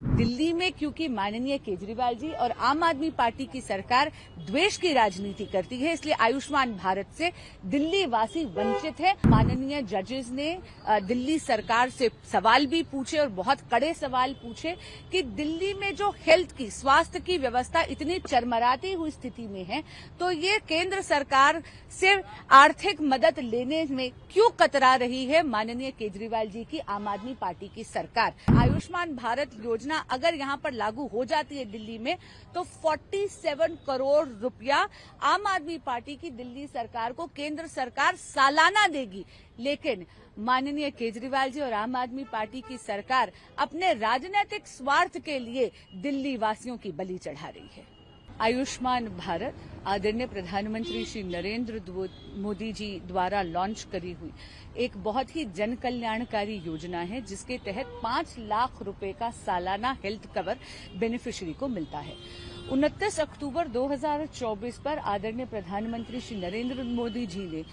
दिल्ली में क्योंकि माननीय केजरीवाल जी और आम आदमी पार्टी की सरकार द्वेष की राजनीति करती है, इसलिए आयुष्मान भारत से दिल्ली वासी वंचित है। माननीय जजेस ने दिल्ली सरकार से सवाल भी पूछे और बहुत कड़े सवाल पूछे कि दिल्ली में जो हेल्थ की, स्वास्थ्य की व्यवस्था इतनी चरमराती हुई स्थिति में है, तो ये केंद्र सरकार से आर्थिक मदद लेने में क्यों कतरा रही है माननीय केजरीवाल जी की आम आदमी पार्टी की सरकार। आयुष्मान भारत योजना अगर यहां पर लागू हो जाती है दिल्ली में, तो 47 करोड़ रुपया आम आदमी पार्टी की दिल्ली सरकार को केंद्र सरकार सालाना देगी। लेकिन माननीय केजरीवाल जी और आम आदमी पार्टी की सरकार अपने राजनीतिक स्वार्थ के लिए दिल्ली वासियों की बलि चढ़ा रही है। आयुष्मान भारत आदरणीय प्रधानमंत्री श्री नरेंद्र मोदी जी द्वारा लॉन्च करी हुई एक बहुत ही जन कल्याणकारी योजना है, जिसके तहत 5 लाख रुपए का सालाना हेल्थ कवर बेनिफिशियरी को मिलता है। 29 अक्टूबर 2024 पर आदरणीय प्रधानमंत्री श्री नरेंद्र मोदी जी ने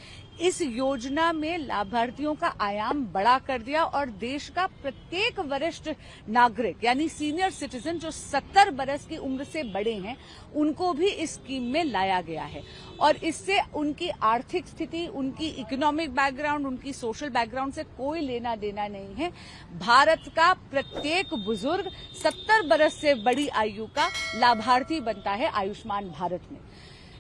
इस योजना में लाभार्थियों का आयाम बड़ा कर दिया और देश का प्रत्येक वरिष्ठ नागरिक यानी सीनियर सिटीजन जो 70 बरस की उम्र से बड़े हैं, उनको भी इस स्कीम में लाया गया है। और इससे उनकी आर्थिक स्थिति, उनकी इकोनॉमिक बैकग्राउंड, उनकी सोशल बैकग्राउंड से कोई लेना देना नहीं है। भारत का प्रत्येक बुजुर्ग 70 बरस से बड़ी आयु का लाभार्थी बनता है आयुष्मान भारत में।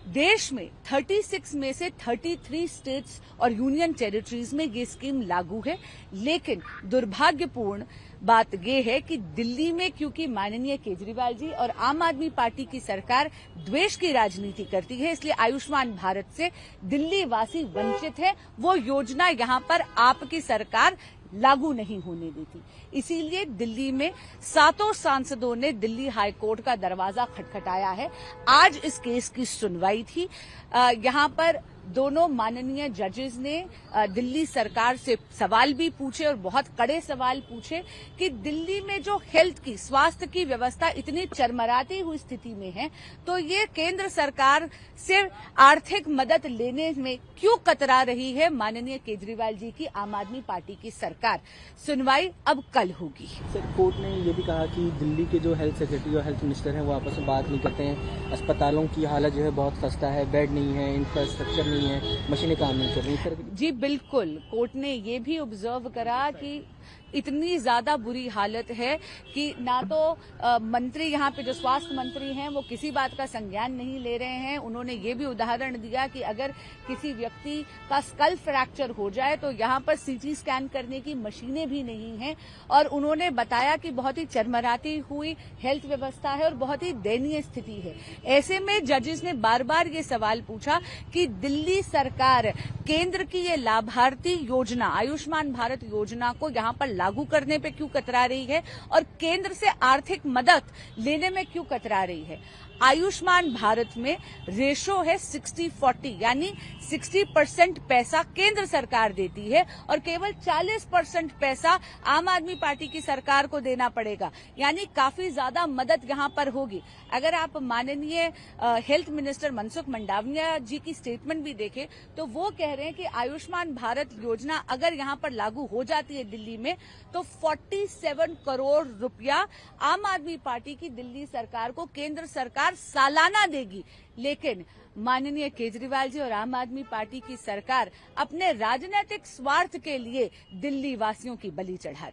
देश में 36 में से 33 स्टेट्स और यूनियन टेरिटरीज में ये स्कीम लागू है, लेकिन दुर्भाग्यपूर्ण बात यह है कि दिल्ली में क्योंकि माननीय केजरीवाल जी और आम आदमी पार्टी की सरकार द्वेष की राजनीति करती है, इसलिए आयुष्मान भारत से दिल्ली वासी वंचित है। वो योजना यहां पर आपकी सरकार लागू नहीं होने देती। इसीलिए दिल्ली में 7 सांसदों ने दिल्ली हाई कोर्ट का दरवाजा खटखटाया है। आज इस केस की सुनवाई थी। यहां पर दोनों माननीय जजेस ने दिल्ली सरकार से सवाल भी पूछे और बहुत कड़े सवाल पूछे कि दिल्ली में जो हेल्थ की, स्वास्थ्य की व्यवस्था इतनी चरमराती हुई स्थिति में है, तो ये केंद्र सरकार से आर्थिक मदद लेने में क्यों कतरा रही है माननीय केजरीवाल जी की आम आदमी पार्टी की सरकार। सुनवाई अब कल होगी। सर, कोर्ट ने ये भी कहा कि दिल्ली के जो हेल्थ सेक्रेटरी और हेल्थ मिनिस्टर हैं वो आपस में बात नहीं करते हैं। अस्पतालों की हालत जो है बहुत खस्ता है, बेड नहीं है, इंफ्रास्ट्रक्चर नहीं है, मशीनें काम नहीं कर रही। सर जी बिल्कुल, कोर्ट ने ये भी ऑब्जर्व करा कि इतनी ज्यादा बुरी हालत है कि ना तो मंत्री यहाँ पे जो स्वास्थ्य मंत्री हैं वो किसी बात का संज्ञान नहीं ले रहे हैं। उन्होंने ये भी उदाहरण दिया कि अगर किसी व्यक्ति का स्कल फ्रैक्चर हो जाए तो यहाँ पर सीटी स्कैन करने की मशीनें भी नहीं हैं। और उन्होंने बताया कि बहुत ही चरमराती हुई हेल्थ व्यवस्था है और बहुत ही दयनीय स्थिति है। ऐसे में जजेस ने बार बार ये सवाल पूछा कि दिल्ली सरकार केंद्र की ये लाभार्थी योजना, आयुष्मान भारत योजना को यहाँ पर लागू करने पे क्यों कतरा रही है और केंद्र से आर्थिक मदद लेने में क्यों कतरा रही है। आयुष्मान भारत में रेशो है 60-40, यानी 60% पैसा केंद्र सरकार देती है और केवल 40% पैसा आम आदमी पार्टी की सरकार को देना पड़ेगा, यानी काफी ज्यादा मदद यहां पर होगी। अगर आप माननीय हेल्थ मिनिस्टर मनसुख मंडाविया जी की स्टेटमेंट भी देखें तो वो कह रहे हैं कि आयुष्मान भारत योजना अगर यहां पर लागू हो जाती है दिल्ली में, तो 47 करोड़ रुपया आम आदमी पार्टी की दिल्ली सरकार को केंद्र सरकार सालाना देगी। लेकिन माननीय केजरीवाल जी और आम आदमी पार्टी की सरकार अपने राजनीतिक स्वार्थ के लिए दिल्ली वासियों की बलि चढ़ा